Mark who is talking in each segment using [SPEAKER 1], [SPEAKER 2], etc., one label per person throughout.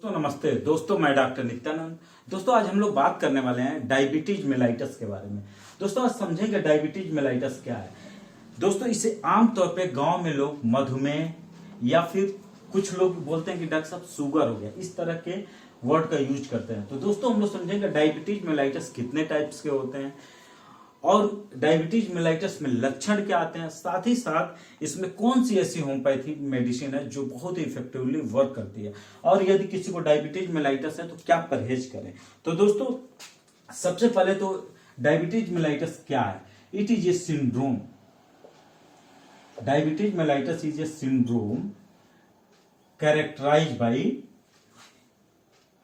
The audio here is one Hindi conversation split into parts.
[SPEAKER 1] तो नमस्ते दोस्तों, मैं डॉक्टर नित्यानंद। दोस्तों आज हम लोग बात करने वाले हैं डायबिटीज मेलाइटस के बारे में। दोस्तों आज समझेंगे डायबिटीज मेलाइटस क्या है। दोस्तों इसे आमतौर पे गांव में लोग मधुमेह या फिर कुछ लोग बोलते हैं कि डॉक्टर साहब शुगर हो गया, इस तरह के वर्ड का यूज करते हैं। तो दोस्तों हम लोग समझेंगे डायबिटीज मेलाइटस कितने टाइप्स के होते हैं और डायबिटीज मेलाइटस में लक्षण क्या आते हैं, साथ ही साथ इसमें कौन सी ऐसी होम्योपैथी मेडिसिन है जो बहुत ही इफेक्टिवली वर्क करती है, और यदि किसी को डायबिटीज मेलाइटस है तो क्या परहेज करें। तो दोस्तों सबसे पहले तो डायबिटीज मेलाइटस क्या है। It is a syndrome. Diabetes mellitus is a syndrome characterized by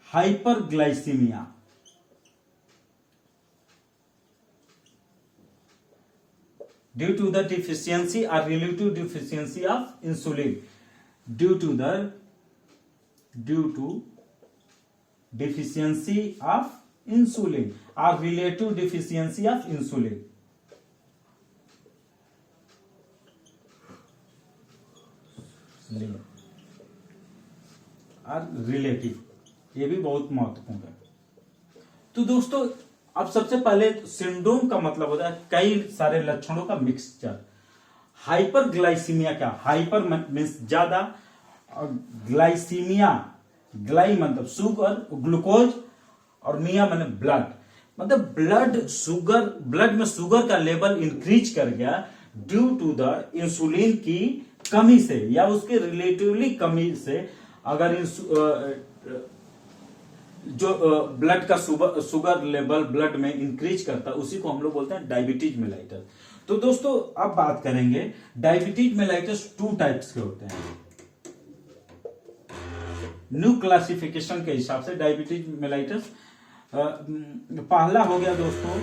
[SPEAKER 1] hyperglycemia due to the deficiency or relative deficiency of insulin, due to deficiency of insulin or relative deficiency of insulin. और रिलेटिव, ये भी बहुत महत्वपूर्ण है। तो दोस्तों अब सबसे पहले सिंड्रोम का मतलब होता है कई सारे लक्षणों का मिक्सचर। हाइपरग्लाइसीमिया क्या, हाइपर मीन्स ज्यादा, और ग्लाइसीमिया, ग्लाई मतलब शुगर, ग्लूकोज, और मिया माने ब्लड, मतलब ब्लड शुगर, ब्लड में शुगर का लेवल इंक्रीज कर गया ड्यू टू द इंसुलिन की कमी से या उसके रिलेटिवली कमी से। अगर जो ब्लड का शुगर लेवल ब्लड में इंक्रीज करता है उसी को हम लोग बोलते हैं डायबिटीज मेलाइटस। तो दोस्तों अब बात करेंगे डायबिटीज मेलाइटस टू टाइप्स के होते हैं। न्यू क्लासिफिकेशन के हिसाब से डायबिटीज मेलाइटस पहला हो गया दोस्तों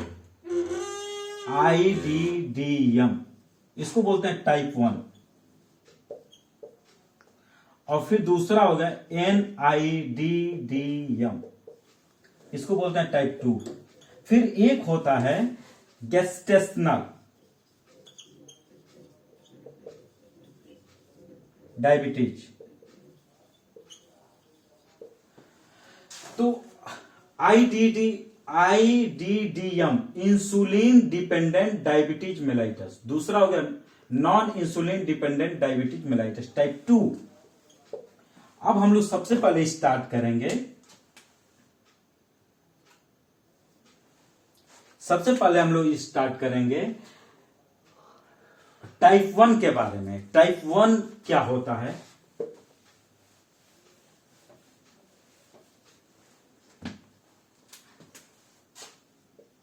[SPEAKER 1] IDDM, इसको बोलते हैं टाइप 1, और फिर दूसरा हो गया NIDDM, इसको बोलते हैं टाइप 2। फिर एक होता है गेस्टेशनल डायबिटीज। तो IDDM insulin dependent diabetes mellitus. दूसरा हो गया non insulin dependent diabetes mellitus type 2। अब हम लोग सबसे पहले स्टार्ट करेंगे, टाइप 1 के बारे में। टाइप 1 क्या होता है।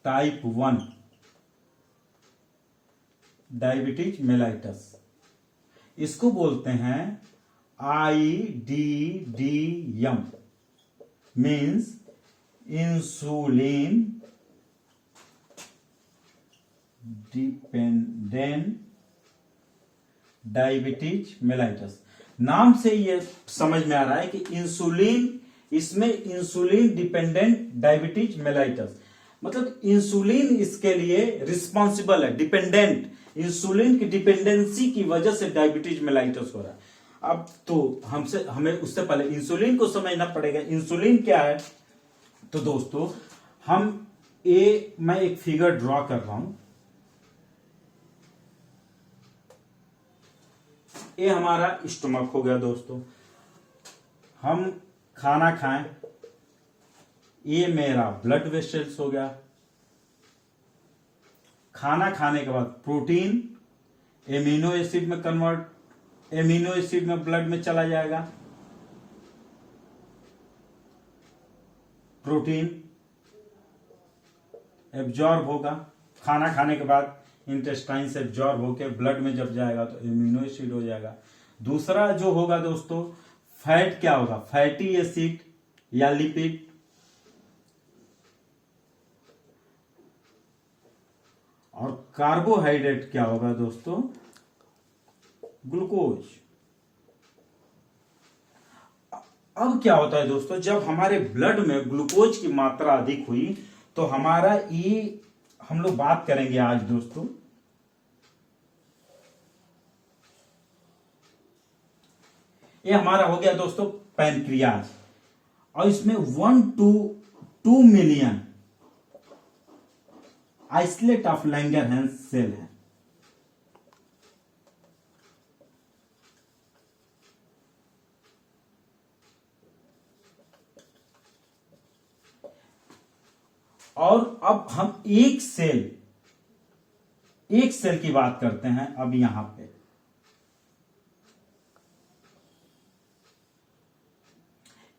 [SPEAKER 1] टाइप 1 डायबिटीज मेलाइटस, इसको बोलते हैं IDDM, means insulin dependent diabetes mellitus. नाम से ये समझ में आ रहा है कि इंसुलिन, इसमें इंसुलिन डिपेंडेंट डायबिटीज मेलाइटस, मतलब इंसुलिन इसके लिए रिस्पॉन्सिबल है, डिपेंडेंट, इंसुलिन की डिपेंडेंसी की वजह से डायबिटीज मेलाइटस हो रहा है। अब तो हमें उससे पहले इंसुलिन को समझना पड़ेगा। इंसुलिन क्या है। तो दोस्तों मैं एक फिगर ड्रॉ कर रहा हूं। ये हमारा स्टमक हो गया दोस्तों, हम खाना खाएं, ये मेरा ब्लड वेसल्स हो गया। खाना खाने के बाद प्रोटीन एमिनो एसिड में कन्वर्ट, एमिनो एसिड में ब्लड में चला जाएगा, प्रोटीन एब्जॉर्ब होगा, खाना खाने के बाद इंटेस्टाइन से एब्जॉर्ब होकर ब्लड में जब जाएगा तो एमिनो एसिड हो जाएगा। दूसरा जो होगा दोस्तों फैट क्या होगा, फैटी एसिड या लिपिड, और कार्बोहाइड्रेट क्या होगा दोस्तों, ग्लूकोज। अब क्या होता है दोस्तों, जब हमारे ब्लड में ग्लूकोज की मात्रा अधिक हुई तो हमारा ये, हम लोग बात करेंगे आज दोस्तों ये हमारा हो गया दोस्तों पैनक्रियाज। और इसमें 1 to 2 million islet of Langerhans cell है। और अब हम एक सेल की बात करते हैं। अब यहां पे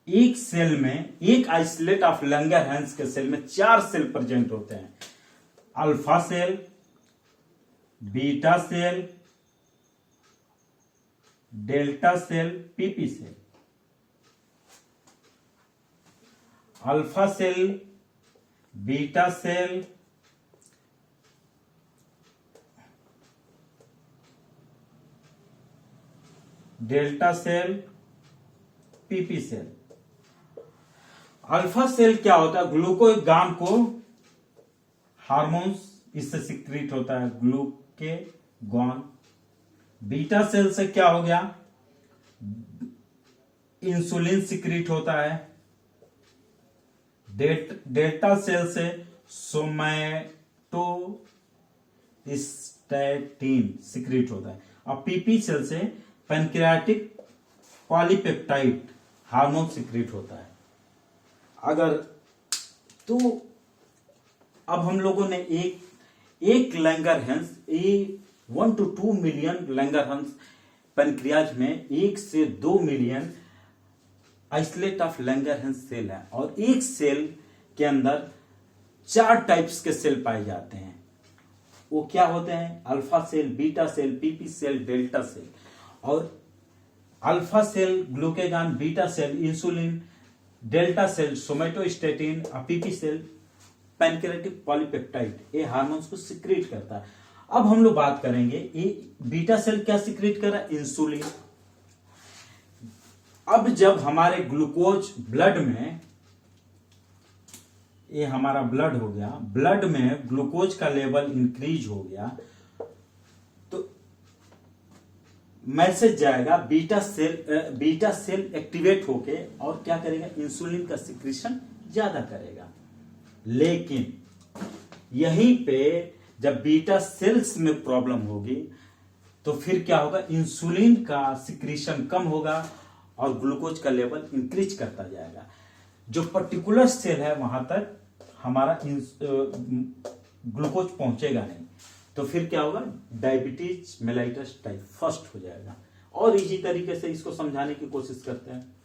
[SPEAKER 1] एक सेल में, एक आइसोलेट ऑफ लैंगरहैंस के सेल में 4 सेल प्रेजेंट होते हैं। Alpha cell, beta cell, delta cell, PP cell. Alpha cell, beta cell, delta cell, PP cell. Alpha cell क्या होता है? ग्लूकागॉन को हार्मोन्स इससे सिक्रीट होता है, ग्लूकागॉन। बीटा सेल से क्या हो गया? इंसुलिन सिक्रीट होता है। डेल्टा सेल से सोमैटोस्टैटिन सिक्रीट होता है। और पीपी सेल से पैनक्रियाटिक पॉलीपेप्टाइड हार्मोन सिक्रीट होता है। अगर तो अब हम लोगों ने एक Langerhans 1 to 2 million Langerhans pancreas में 1 से 2 million isolate of Langerhans cell है। और एक सेल के अंदर 4 टाइप्स के सेल पाए जाते हैं। वो क्या होते हैं? Alpha cell, beta cell, PP cell, delta cell. और alpha cell glucagon, beta cell insulin, delta cell somatostatin, PP cell pancreatic polypeptide, ये हार्मोन्स को सिक्रीट करता है। अब हम लोग बात करेंगे ये बीटा सेल क्या सिक्रीट कर रहा है? इंसुलिन। अब जब हमारे ग्लूकोज ब्लड में, ये हमारा ब्लड हो गया, ब्लड में ग्लूकोज का लेवल इंक्रीज हो गया तो मैसेज जाएगा, बीटा सेल एक्टिवेट होके और क्या करेगा? इंसुलिन का सिक्रीशन ज्यादा करेगा। लेकिन यहीं पे जब बीटा सेल्स में प्रॉब्लम होगी तो फिर क्या होगा? इंसुलिन का सिक्रीशन कम होगा और ग्लूकोज का लेवल इंक्रीज करता जाएगा। जो पर्टिकुलर सेल है वहां तक हमारा ग्लूकोज पहुंचेगा नहीं, तो फिर क्या होगा? डायबिटीज मेलाइटस टाइप फर्स्ट हो जाएगा। और इसी तरीके से इसको समझाने की कोशिश करते हैं।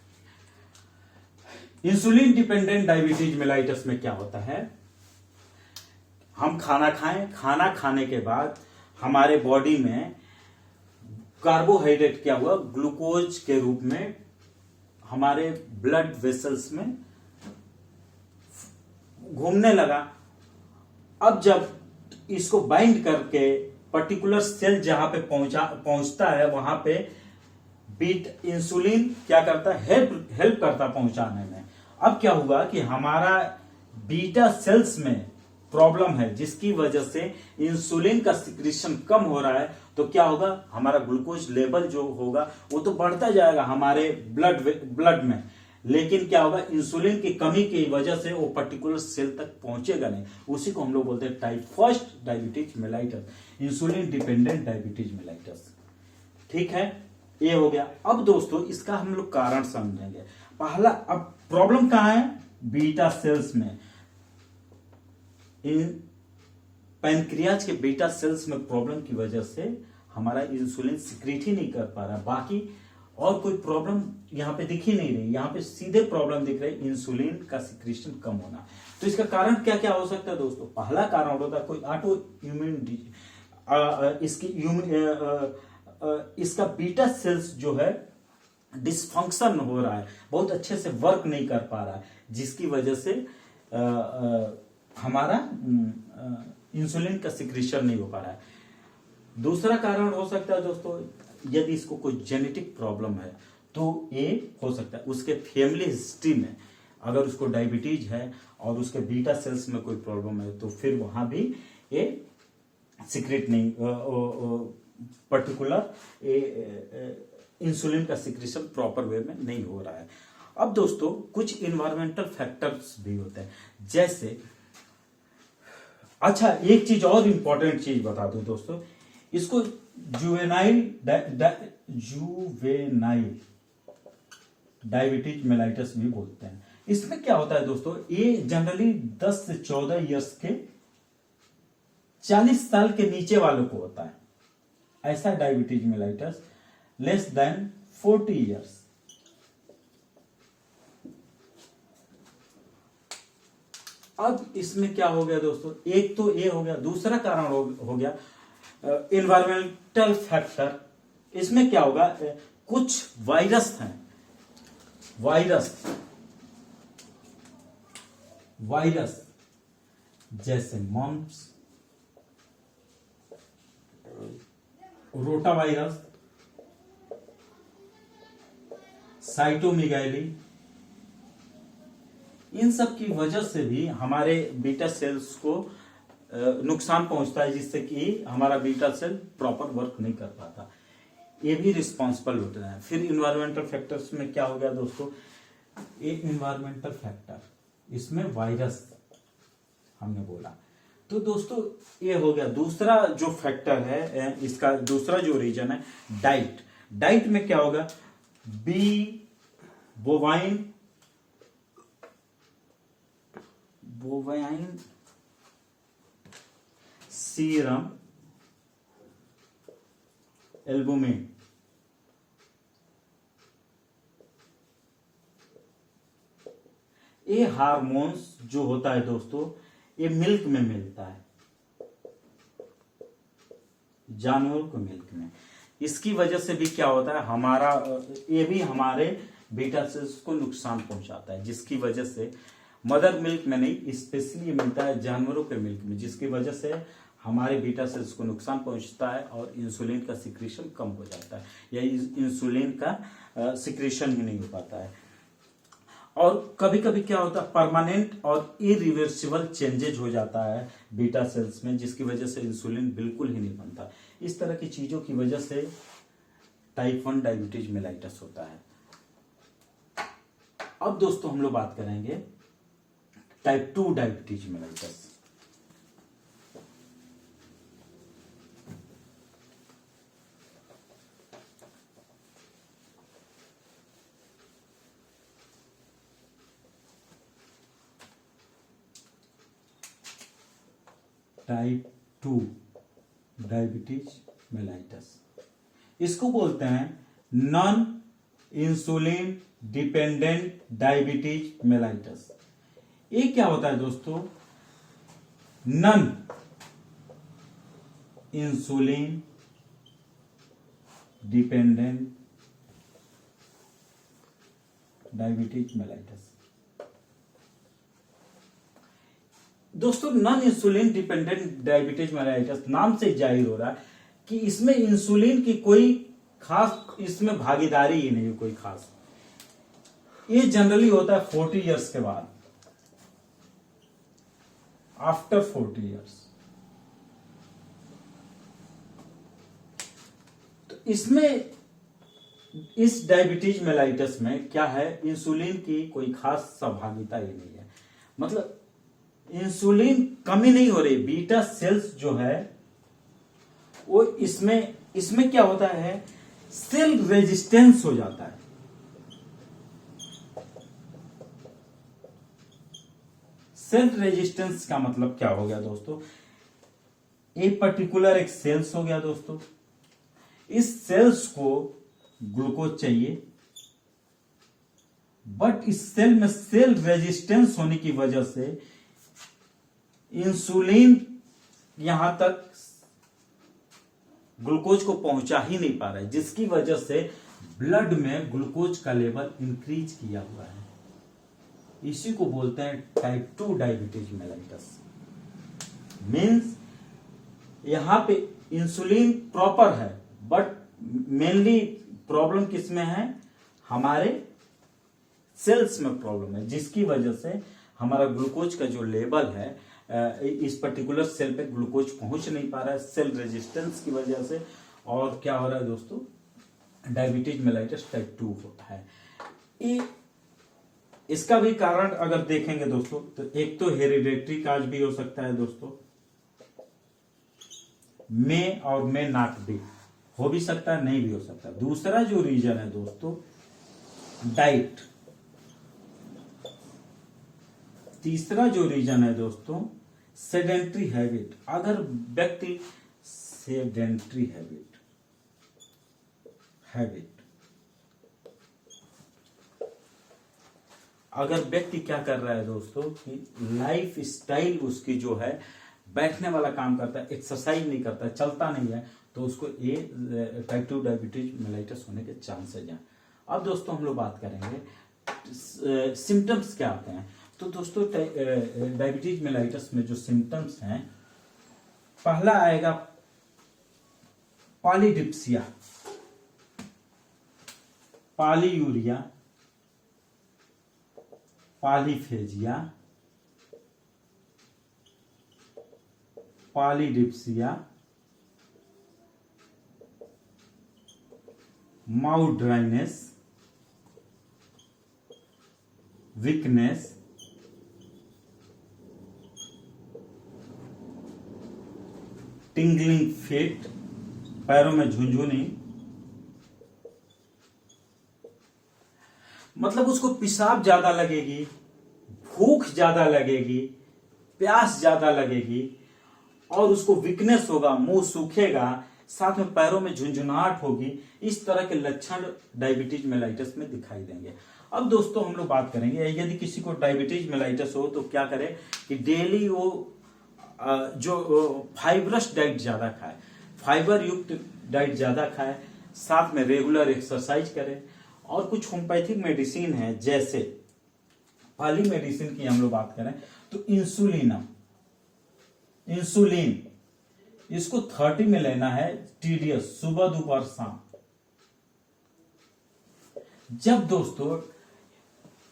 [SPEAKER 1] इंसुलिन डिपेंडेंट डायबिटीज मेलाइटस में क्या होता है? हम खाना खाएं, खाना खाने के बाद हमारे बॉडी में कार्बोहाइड्रेट क्या हुआ? ग्लूकोज के रूप में हमारे ब्लड वेसल्स में घूमने लगा। अब जब इसको बाइंड करके पर्टिकुलर सेल जहां पे पहुंचता है वहां पे बीट इंसुलिन क्या करता है? हेल्प करता पहुंचाने में। अब क्या हुआ कि हमारा बीटा सेल्स में प्रॉब्लम है जिसकी वजह से इंसुलिन का सिक्रीशन कम हो रहा है, तो क्या होगा? हमारा ग्लूकोज लेवल जो होगा वो तो बढ़ता जाएगा हमारे ब्लड में, लेकिन क्या होगा? इंसुलिन की कमी की वजह से वो पर्टिकुलर सेल तक पहुंचेगा नहीं। उसी को हम लोग बोलते हैं type first diabetes mellitus, insulin dependent diabetes mellitus. ठीक है, ये हो गया। अब दोस्तों इसका हम लोग कारण समझेंगे। पहला, अब प्रॉब्लम कहां है? बीटा सेल्स में। इन पैनक्रियाज के बीटा सेल्स में प्रॉब्लम की वजह से हमारा इंसुलिन सिक्रीट ही नहीं कर पा रहा। बाकी और कोई प्रॉब्लम यहां पे दिख ही नहीं रही, यहां पे सीधे प्रॉब्लम दिख रही, इंसुलिन का सिक्रीशन कम होना। तो इसका कारण क्या क्या हो सकता है दोस्तों? पहला कारण होता है कोई ऑटो इम्यून इसका बीटा सेल्स जो है डिसफंक्शन हो रहा है, बहुत अच्छे से वर्क नहीं कर पा रहा है, जिसकी वजह से हमारा इंसुलिन का सिक्रीशन नहीं हो पा रहा है। दूसरा कारण हो सकता है दोस्तों, यदि इसको कोई जेनेटिक प्रॉब्लम है तो ये हो सकता है उसके फैमिली हिस्ट्री में अगर उसको डायबिटीज है और उसके बीटा सेल्स में कोई प्रॉब्लम है तो फिर वहां भी ये सिक्रेट नहीं, पर्टिकुलर इंसुलिन का सिक्रीशन प्रॉपर वे में नहीं हो रहा है। अब दोस्तों कुछ इन्वायरमेंटल फैक्टर्स भी होते हैं, जैसे अच्छा एक चीज और इंपॉर्टेंट चीज बता दूं दोस्तों, इसको जुवेनाइल डायबिटीज मेलाइटस भी बोलते हैं। इसमें क्या होता है दोस्तों, ये जनरली 10 से 14 इयर्स के 40 साल के नीचे वालों को होता है, ऐसा diabetes mellitus. Less than 40 years. अब इसमें क्या हो गया दोस्तों, एक तो ये हो गया, दूसरा कारण हो गया इन्वायरमेंटल फैक्टर। इसमें क्या होगा, कुछ वायरस हैं, वायरस जैसे मम्प्स, रोटा वायरस, साइटोमेगाली, इन सब की वजह से भी हमारे बीटा सेल्स को नुकसान पहुंचता है, जिससे कि हमारा बीटा सेल प्रॉपर वर्क नहीं कर पाता। ये भी रिस्पॉन्सिबल होते हैं। फिर इन्वायरमेंटल फैक्टर्स में क्या हो गया दोस्तों, ये इन्वायरमेंटल फैक्टर, इसमें वायरस हमने बोला। तो दोस्तों ये हो गया। दूसरा जो फैक्टर है, इसका दूसरा जो रीजन है, डाइट में क्या होगा, बोवाइन सीरम एल्बुमिन, ये हार्मोन्स जो होता है दोस्तों, ये मिल्क में मिलता है, जानवरों को मिल्क में। इसकी वजह से भी क्या होता है, हमारा ये भी हमारे बीटा सेल्स को नुकसान पहुंचाता है, जिसकी वजह से मदर मिल्क में नहीं, स्पेशली मिलता है जानवरों के मिल्क में, जिसकी वजह से हमारे बीटा सेल्स को नुकसान पहुंचता है और इंसुलिन का सिक्रीशन कम हो जाता है, या इंसुलिन का सिक्रीशन ही नहीं हो पाता है। और कभी कभी क्या होता है, परमानेंट और इरिवर्सिबल चेंजेज हो जाता है बीटा सेल्स में, जिसकी वजह से इंसुलिन बिल्कुल ही नहीं बनता। इस तरह की चीजों की वजह से टाइप 1 डायबिटीज मेलाइटस होता है। अब दोस्तों हम लोग बात करेंगे type 2 diabetes mellitus. Type 2 diabetes mellitus, इसको बोलते हैं non insulin dependent diabetes mellitus. ये क्या होता है दोस्तों, non insulin dependent diabetes mellitus. दोस्तों non insulin dependent diabetes mellitus नाम से जाहिर हो रहा है कि इसमें इंसुलिन की कोई खास इसमें भागीदारी ही नहीं है, कोई खास। ये जनरली होता है 40 इयर्स के बाद, आफ्टर 40 इयर्स। तो इसमें इस डायबिटीज मेलाइटस में क्या है, इंसुलिन की कोई खास सहभागिता ही नहीं है, मतलब इंसुलिन कमी नहीं हो रही। बीटा सेल्स जो है वो इसमें क्या होता है, सेल रेजिस्टेंस हो जाता है। सेल रेजिस्टेंस का मतलब क्या हो गया दोस्तों, एक पर्टिकुलर एक सेल्स हो गया दोस्तों, इस सेल्स को ग्लूकोज चाहिए, बट इस सेल में सेल रेजिस्टेंस होने की वजह से इंसुलिन यहां तक ग्लूकोज को पहुंचा ही नहीं पा रहा है, जिसकी वजह से ब्लड में ग्लूकोज का लेवल इंक्रीज किया हुआ है। इसी को बोलते हैं टाइप 2 डायबिटीज मेलाइटस। मींस यहां पे इंसुलिन प्रॉपर है, बट मेनली प्रॉब्लम किसमें है, हमारे सेल्स में प्रॉब्लम है, जिसकी वजह से हमारा ग्लूकोज का जो लेवल है इस पर्टिकुलर सेल पे ग्लूकोज पहुंच नहीं पा रहा है, सेल रेजिस्टेंस की वजह से। और क्या हो रहा है दोस्तों, डायबिटीज मेलाइटस टाइप 2 होता है। ये इसका भी कारण अगर देखेंगे दोस्तों तो एक तो हेरिडेटरी काज भी हो सकता है दोस्तों, में और में नॉट भी हो भी सकता है, नहीं भी हो सकता। दूसरा जो रीजन है दोस्तों डाइट। तीसरा जो रीजन है दोस्तों सेडेंट्री हैबिट। अगर व्यक्ति सेडेंट्री हैबिट अगर व्यक्ति क्या कर रहा है दोस्तों कि लाइफ स्टाइल उसकी जो है बैठने वाला काम करता है, एक्सरसाइज नहीं करता, चलता नहीं है, तो उसको ये टाइप 2 डायबिटीज मेलाइटस होने के चांसेज हैं। अब दोस्तों हम लोग बात करेंगे सिम्टम्स क्या आते हैं। तो दोस्तों डायबिटीज मेलाइटस में जो सिम्टम्स हैं, पहला आएगा polydipsia, polyuria, polyphagia, polydipsia, mouth dryness, weakness, tingling feet, पैरों में झुंझुनी, मतलब उसको पेशाब ज्यादा लगेगी, भूख ज्यादा लगेगी, प्यास ज्यादा लगेगी, और उसको वीकनेस होगा, मुंह सूखेगा, साथ में पैरों में झुंझुनाहट होगी। इस तरह के लक्षण डायबिटीज मेलाइटस में दिखाई देंगे। अब दोस्तों हम लोग बात करेंगे यदि किसी को डायबिटीज मेलाइटस हो तो क्या करे कि डेली वो जो फाइबरस डाइट ज्यादा खाए, फाइबर युक्त डाइट ज्यादा खाए, साथ में रेगुलर एक्सरसाइज करे। और कुछ होम्योपैथिक मेडिसिन है, जैसे पहली मेडिसिन की हम लोग बात करें तो इंसुलिन इसको 30 में लेना है, टीडीएस, सुबह दोपहर शाम। जब दोस्तों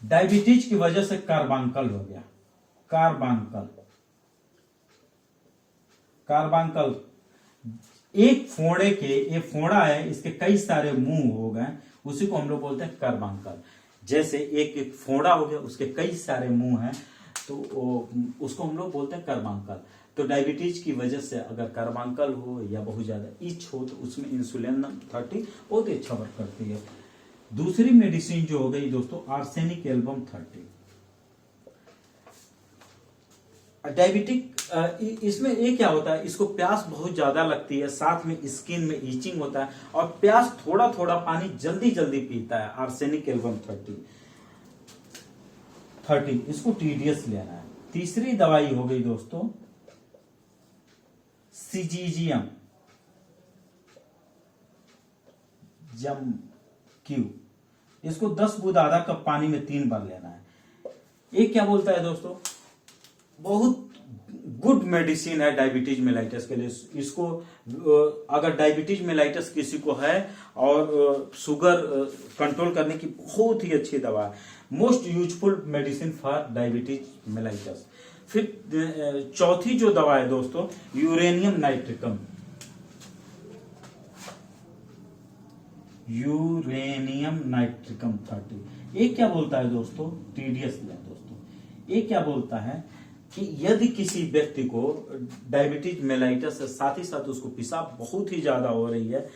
[SPEAKER 1] डायबिटीज की वजह से कार्बांकल हो गया, कार्बांकल एक फोड़े के, ये फोड़ा है, इसके कई सारे मुंह हो गए, उसी को हम लोग बोलते हैं कार्बांकल। जैसे एक फोड़ा हो गया, उसके कई सारे मुंह हैं, तो उसको हम लोग बोलते हैं कार्बांकल। तो डायबिटीज की वजह से अगर कार्बांकल हो या बहुत ज्यादा इच हो तो उसमें इंसुलिन 30 बहुत ही अच्छा वर्क करती है। दूसरी मेडिसिन जो हो गई दोस्तों आर्सेनिक एल्बम 30। डायबिटिक इसमें ये क्या होता है, इसको प्यास बहुत ज्यादा लगती है, साथ में स्किन में ईचिंग होता है, और प्यास थोड़ा थोड़ा पानी जल्दी जल्दी पीता है। आर्सेनिक एल्बम 30 इसको टीडीएस लेना है। तीसरी दवाई हो गई दोस्तों सिजीजियम क्यू, इसको 10 बूंद आधा कप पानी में 3 बार लेना है। ये क्या बोलता है दोस्तों, बहुत गुड मेडिसिन है डायबिटीज मेलाइटस के लिए। इसको अगर डायबिटीज मेलाइटस किसी को है और शुगर कंट्रोल करने की बहुत ही अच्छी दवा है, most useful medicine for diabetes mellitus. फिर चौथी जो दवा है दोस्तों यूरेनियम नाइट्रिकम, यूरेनियम नाइट्रिकम 30। ये क्या बोलता है दोस्तों, टीडीएस लें दोस्तों। ये क्या बोलता है कि यदि किसी व्यक्ति को डायबिटीज मेलाइटस है, साथ ही साथ उसको पेशाब बहुत ही ज्यादा हो रही है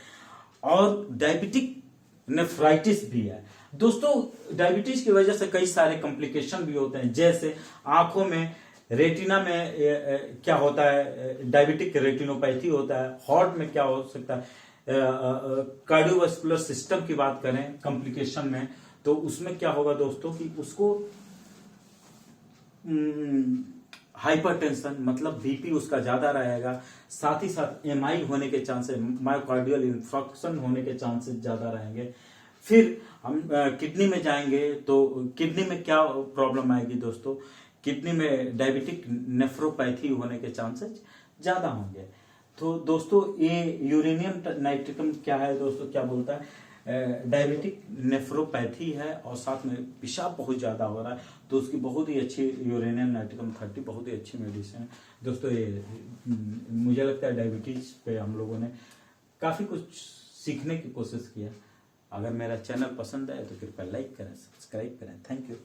[SPEAKER 1] और डायबिटिक नेफ्राइटिस भी है दोस्तों। डायबिटीज की वजह से कई सारे कॉम्प्लिकेशन भी होते हैं, जैसे आंखों में, रेटिना में क्या होता है, डायबिटिक रेटिनोपैथी होता है। हार्ट में क्या हो सकता है, कार्डियोवास्कुलर सिस्टम की बात करें कॉम्प्लिकेशन में, तो उसमें क्या होगा दोस्तों कि उसको हाइपरटेंशन, मतलब बीपी उसका ज्यादा रहेगा, साथ ही साथ एमआई होने के चांसेस, मायोकार्डियल इंफ्रक्शन होने के चांसेस ज्यादा रहेंगे। फिर हम किडनी में जाएंगे तो किडनी में क्या प्रॉब्लम आएगी दोस्तों, किडनी में डायबिटिक नेफ्रोपैथी होने के चांसेस ज्यादा होंगे। तो दोस्तों ये यूरेनियम नाइट्रिकम क्या है दोस्तों, क्या बोलता है, डायबिटिक नेफ्रोपैथी है और साथ में पेशाब बहुत ज्यादा हो रहा है, तो उसकी बहुत ही अच्छी यूरेनियम नाइट्रिकम 30 बहुत ही अच्छी मेडिसिन है दोस्तों। ये मुझे लगता है डायबिटीज पे हम लोगों ने काफी कुछ सीखने की कोशिश किया। अगर मेरा चैनल पसंद आए तो कृपया लाइक करें, सब्सक्राइब करें। Thank you.